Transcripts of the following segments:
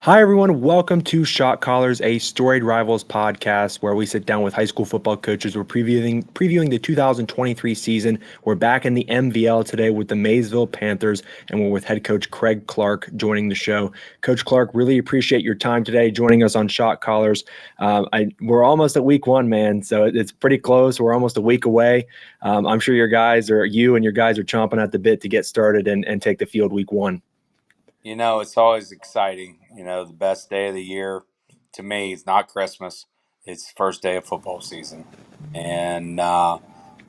Hi, everyone. Welcome to Shot Callers, a Storied Rivals podcast where we sit down with high school football coaches. We're previewing the 2023 season. We're back in the MVL today with the Maysville Panthers, and we're with head coach Craig Clarke joining the show. Coach Clarke, really appreciate your time today joining us on Shot Callers. We're almost at week one, man, so it's pretty close. We're almost a week away. I'm sure you and your guys are chomping at the bit to get started and take the field week one. It's always exciting. The best day of the year to me is not Christmas. It's the first day of football season. And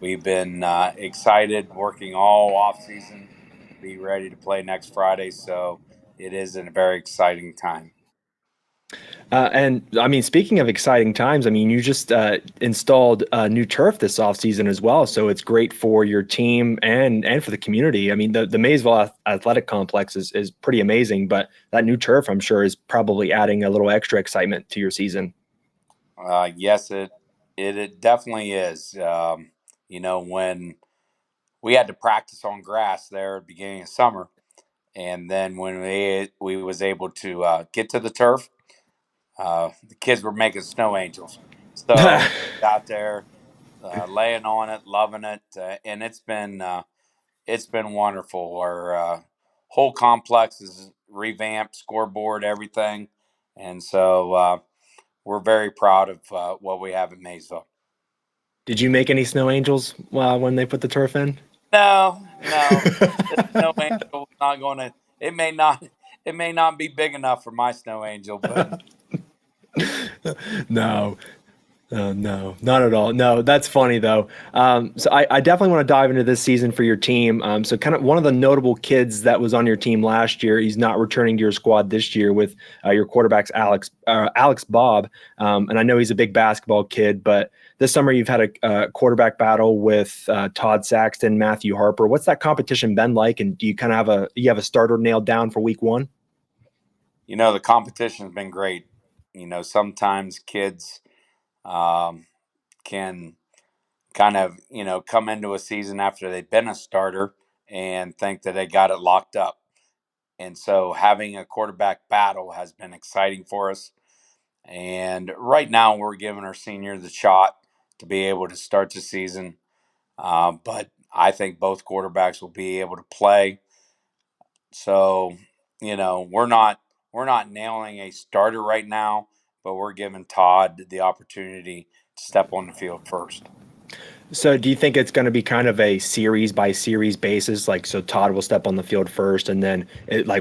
we've been excited working all off season to be ready to play next Friday. So it is a very exciting time. And I mean, speaking of exciting times, I mean, you just installed new turf this offseason as well. So it's great for your team and for the community. I mean, the Maysville Athletic Complex is pretty amazing, but that new turf, I'm sure, is probably adding a little extra excitement to your season. Yes, it definitely is. When we had to practice on grass there at the beginning of summer, and then when we was able to get to the turf, the kids were making snow angels. So out there laying on it, loving it, and it's been wonderful. Our whole complex is revamped, scoreboard, everything, and so we're very proud of what we have at Maysville. Did you make any snow angels when they put the turf in? No, no, the snow angel is not going to. It may not. It may not be big enough for my snow angel, but No. No, not at all. No, that's funny though. So I definitely want to dive into this season for your team. So kind of one of the notable kids that was on your team last year, he's not returning to your squad this year with your quarterbacks Alex Bob, and I know he's a big basketball kid, but this summer you've had a quarterback battle with Todd Saxton, Matthew Harper. What's that competition been like, and do you kind of have a starter nailed down for week one? the competition's been great. Sometimes kids um, can kind of come into a season after they've been a starter and think that they got it locked up, and so having a quarterback battle has been exciting for us. And right now we're giving our senior the shot to be able to start the season, but I think both quarterbacks will be able to play. So we're not nailing a starter right now, but we're giving Todd the opportunity to step on the field first. So do you think it's going to be kind of a series by series basis? Like, so Todd will step on the field first, and then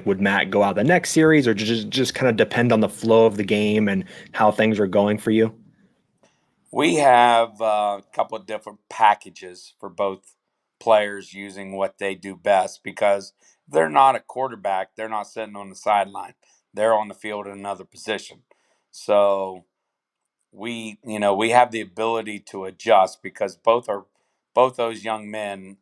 would Matt go out the next series, or just kind of depend on the flow of the game and how things are going for you? We have a couple of different packages for both players using what they do best, because if they're not a quarterback, they're not sitting on the sideline. They're on the field in another position. So we have the ability to adjust, because both those young men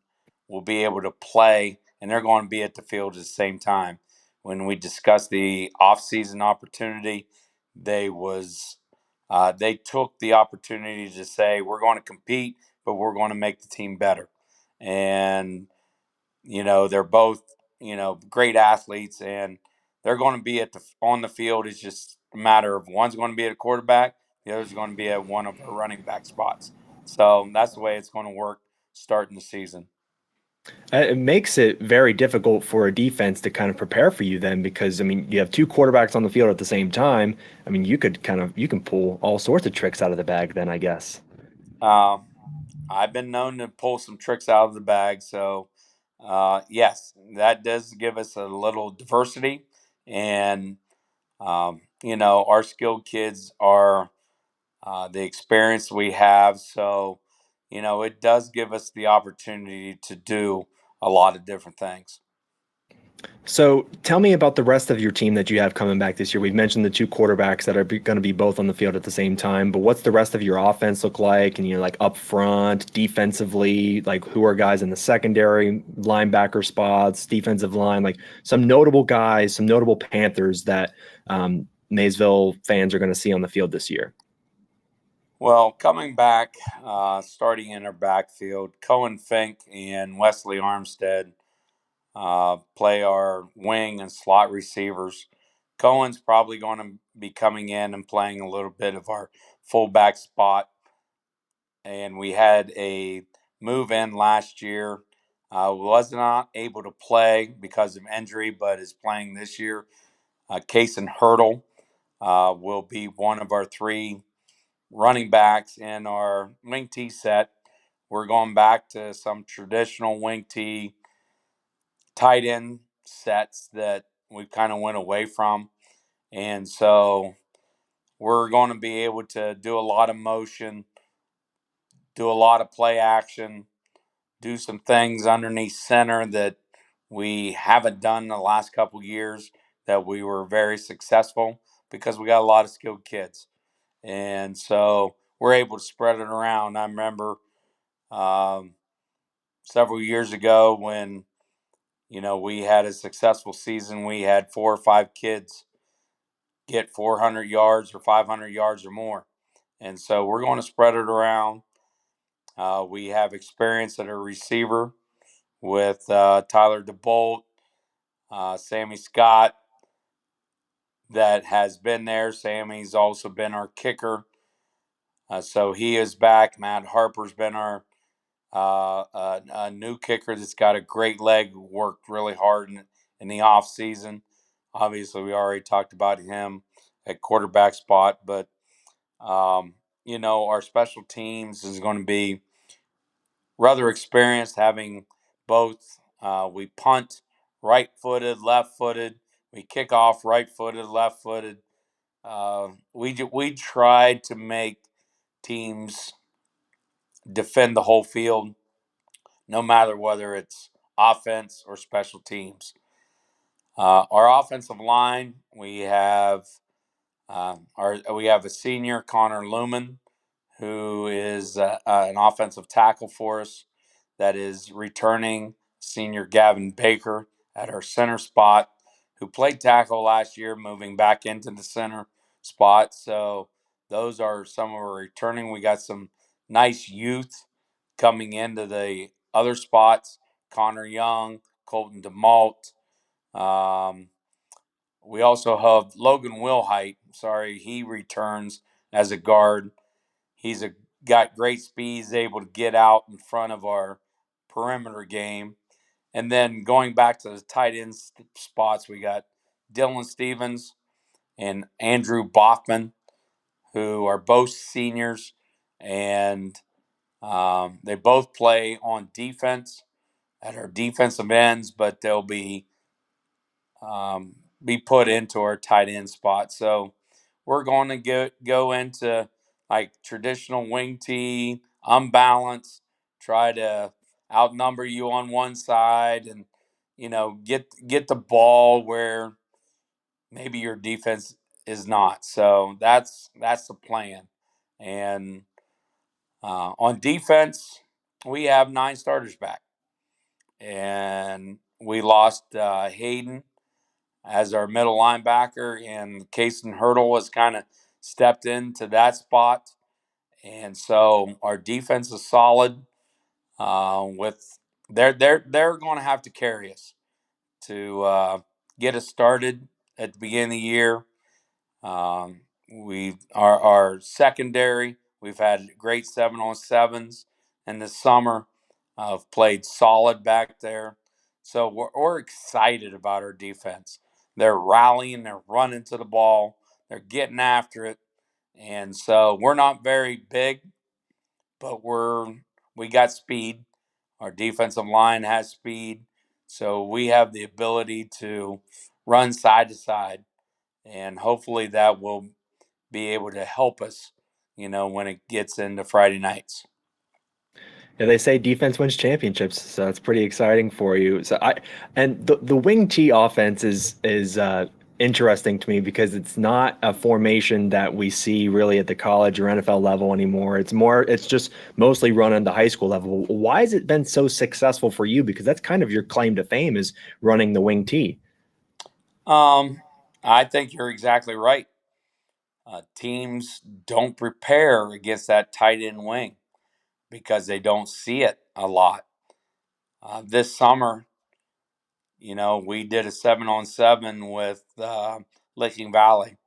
will be able to play, and they're going to be at the field at the same time. When we discussed the off-season opportunity, they took the opportunity to say we're going to compete, but we're going to make the team better. And they're both great athletes, and they're going to be on the field. It's just a matter of one's going to be at a quarterback, the other's going to be at one of our running back spots. So that's the way it's going to work starting the season. It makes it very difficult for a defense to kind of prepare for you then, because I mean, you have two quarterbacks on the field at the same time. I mean, you can pull all sorts of tricks out of the bag then, I guess. uh, I've been known to pull some tricks out of the bag. So yes, that does give us a little diversity. And our skilled kids are the experience we have. So, it does give us the opportunity to do a lot of different things. So tell me about the rest of your team that you have coming back this year. We've mentioned the two quarterbacks that are going to be both on the field at the same time, but what's the rest of your offense look like? And like up front, defensively, like who are guys in the secondary, linebacker spots, defensive line, like some notable guys, some notable Panthers that Maysville fans are going to see on the field this year. Well, coming back, starting in our backfield, Cohen Fink and Wesley Armstead play our wing and slot receivers. Cohen's probably going to be coming in and playing a little bit of our fullback spot. And we had a move in last year. Was not able to play because of injury, but is playing this year. Cason Hurdle will be one of our three running backs in our wing T set. We're going back to some traditional wing T tight end sets that we kind of went away from. And so we're going to be able to do a lot of motion, do a lot of play action, do some things underneath center that we haven't done the last couple years that we were very successful because we got a lot of skilled kids. And so we're able to spread it around. I remember um, several years ago when we had a successful season, we had 4 or 5 kids get 400 yards or 500 yards or more. And so we're going to spread it around. We have experience at a receiver with Tyler DeBolt, Sammy Scott, that has been there. Sammy's also been our kicker. So he is back. Matt Harper's been our a new kicker that's got a great leg, worked really hard in the off season. Obviously, we already talked about him at quarterback spot, but our special teams is going to be rather experienced, having both. We punt right footed, left footed. We kick off right footed, left footed. We tried to make teams defend the whole field, no matter whether it's offense or special teams. Our offensive line, we have a senior, Connor Lumen, who is an offensive tackle for us that is returning. Senior Gavin Baker at our center spot, who played tackle last year, moving back into the center spot. So those are some of our returning. We got some nice youth coming into the other spots. Connor Young, Colton DeMalt. Um, we also have Logan Wilhite. Sorry, he returns as a guard. Got great speed. He's able to get out in front of our perimeter game. And then going back to the tight end spots, we got Dylan Stevens and Andrew Bachman, who are both seniors, and they both play on defense at our defensive ends, but they'll be put into our tight end spot. So we're going to go into like traditional wing tee, unbalanced, try to outnumber you on one side, and get the ball where maybe your defense is not. So that's the plan. And on defense, we have 9 starters back, and we lost Hayden as our middle linebacker, and Cason Hurdle has kind of stepped into that spot. And so our defense is solid. With they're going to have to carry us to get us started at the beginning of the year. We our secondary. We've had great 7-on-7s in the summer. Played solid back there, so we're excited about our defense. They're rallying, they're running to the ball, they're getting after it, and so we're not very big, but we got speed. Our defensive line has speed, so we have the ability to run side to side, and hopefully that will be able to help us, when it gets into Friday nights. Yeah, they say defense wins championships, so it's pretty exciting for you. And the wing T offense is interesting to me because it's not a formation that we see really at the college or NFL level anymore. It's just mostly run on the high school level. Why has it been so successful for you? Because that's kind of your claim to fame is running the wing T. I think you're exactly right. Teams don't prepare against that tight end wing because they don't see it a lot. This summer, we did a 7-on-7 with Licking Valley,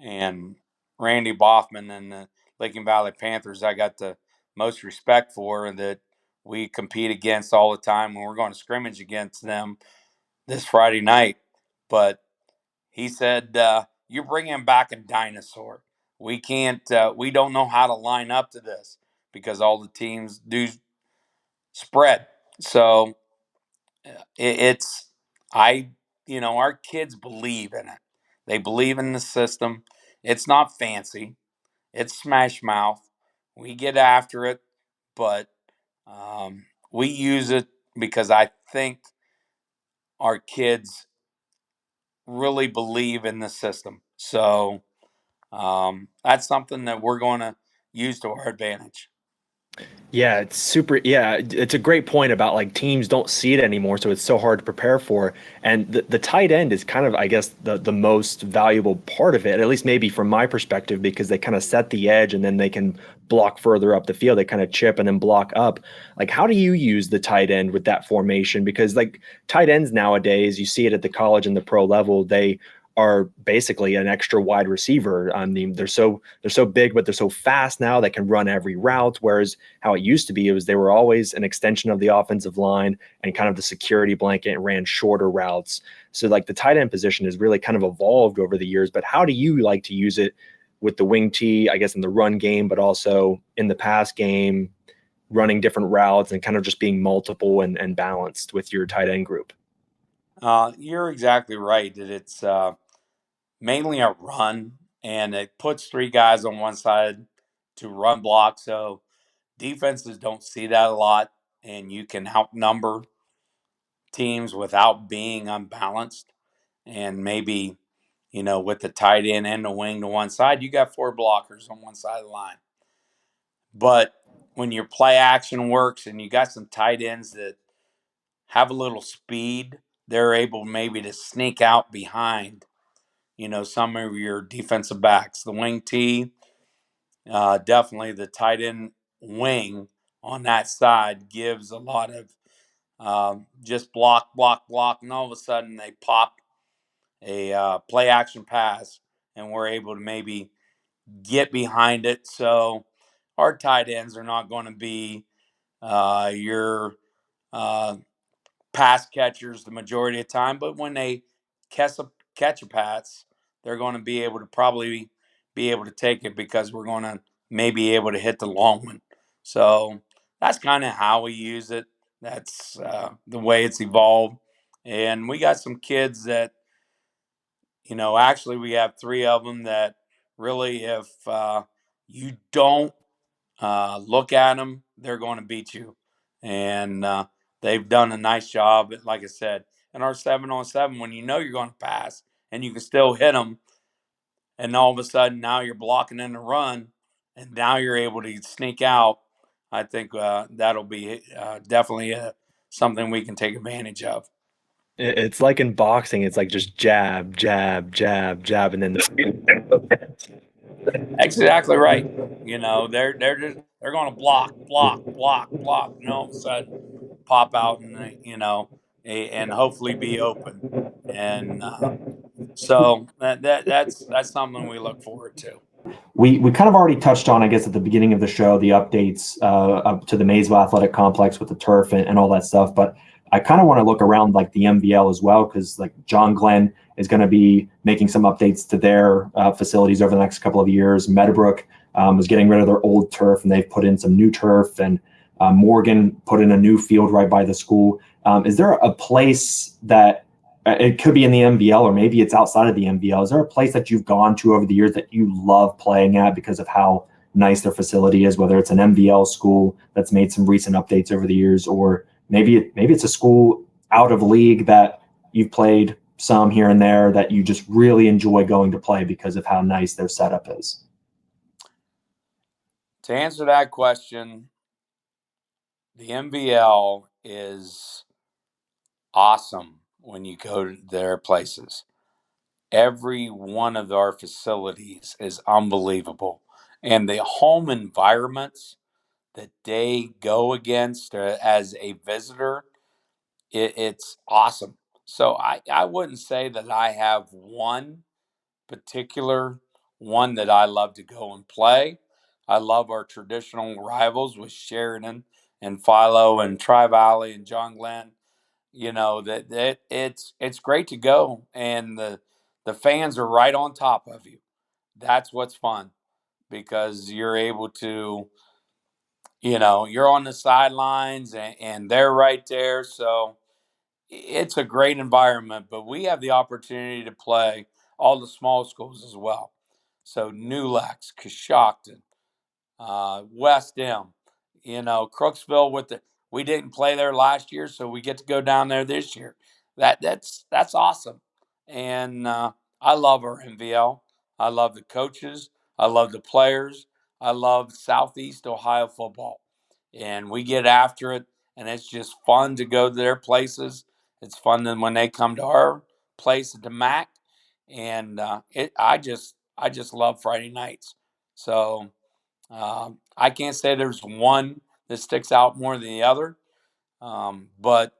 and Randy Boffman and the Licking Valley Panthers I got the most respect for, and that we compete against all the time, and we're going to scrimmage against them this Friday night. But he said, "You're bringing back a dinosaur. We can't. We don't know how to line up to this because all the teams do spread. So it's I, our kids believe in it. They believe in the system. It's not fancy. It's smash mouth. We get after it, but we use it because I think our kids really believe in the system. So that's something that we're going to use to our advantage. Yeah, it's super. Yeah, it's a great point about like teams don't see it anymore, so it's so hard to prepare for. And the tight end is kind of, I guess, the most valuable part of it, at least maybe from my perspective, because they kind of set the edge and then they can block further up the field. They kind of chip and then block up. Like, how do you use the tight end with that formation? Because like tight ends nowadays, you see it at the college and the pro level, they are basically an extra wide receiver. I mean, they're so big, but they're so fast now. They can run every route. Whereas how it used to be, it was they were always an extension of the offensive line and kind of the security blanket and ran shorter routes. So like the tight end position has really kind of evolved over the years. But how do you like to use it with the wing T, I guess, in the run game, but also in the pass game, running different routes and kind of just being multiple and balanced with your tight end group? You're exactly right that it's mainly a run, and it puts three guys on one side to run block. So defenses don't see that a lot, and you can outnumber teams without being unbalanced. And maybe, with the tight end and the wing to one side, you got four blockers on one side of the line. But when your play action works and you got some tight ends that have a little speed, they're able maybe to sneak out behind, some of your defensive backs. The wing T, definitely the tight end wing on that side gives a lot of just block, block, block, and all of a sudden they pop a play action pass, and we're able to maybe get behind it. So our tight ends are not going to be your uh, pass catchers the majority of the time, but when they catch a pass, they're going to be able to probably be able to take it because we're going to maybe able to hit the long one. So that's kind of how we use it. That's the way it's evolved. And we got some kids that, actually we have three of them that really, if you don't look at them, they're going to beat you. And they've done a nice job, like I said, in our 7-on-7, when you know you're going to pass and you can still hit them, and all of a sudden now you're blocking in the run, and now you're able to sneak out. I think that'll be definitely something we can take advantage of. It's like in boxing, it's like just jab, jab, jab, jab, and then Exactly right. They're going to block, block, block, block, and all of a sudden pop out and and hopefully be open. And so that's something we look forward to. we kind of already touched on, I guess, at the beginning of the show, the updates up to the Maysville Athletic Complex with the turf and all that stuff. But I kind of want to look around like the MVL as well, because like John Glenn is going to be making some updates to their facilities over the next couple of years. Meadowbrook is getting rid of their old turf, and they've put in some new turf. And Morgan put in a new field right by the school. Is there a place that it could be in the MVL or maybe it's outside of the MVL? Is there a place that you've gone to over the years that you love playing at because of how nice their facility is, whether it's an MVL school that's made some recent updates over the years, or maybe it's a school out of league that you've played some here and there that you just really enjoy going to play because of how nice their setup is? To answer that question, the MVL is awesome when you go to their places. Every one of our facilities is unbelievable, and the home environments that they go against as a visitor, it's awesome. So I wouldn't say that I have one particular one that I love to go and play. I love our traditional rivals with Sheridan and Philo and Tri Valley and John Glenn. That it's great to go, and the fans are right on top of you. That's what's fun, because you're able to, you're on the sidelines, and they're right there. So it's a great environment, but we have the opportunity to play all the small schools as well. So New Lex, Coshocton, West M, Crooksville we didn't play there last year, so we get to go down there this year. That's awesome. And I love our MVL. I love the coaches. I love the players. I love Southeast Ohio football. And we get after it, and it's just fun to go to their places. It's fun when they come to our place at the MAC. And I just love Friday nights. So I can't say there's one that sticks out more than the other, but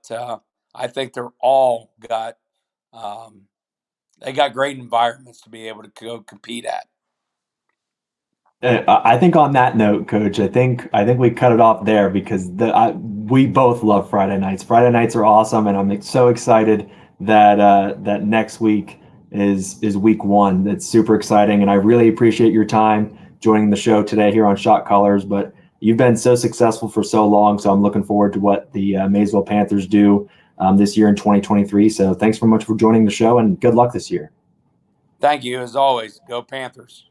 I think they're all got they got great environments to be able to go compete at. I think on that note, Coach, I think we cut it off there because we both love Friday nights. Friday nights are awesome, and I'm so excited that next week is week one. That's super exciting, and I really appreciate your time joining the show today here on Shot Callers. But you've been so successful for so long, so I'm looking forward to what the Maysville Panthers do this year in 2023. So thanks so much for joining the show, and good luck this year. Thank you, as always. Go Panthers.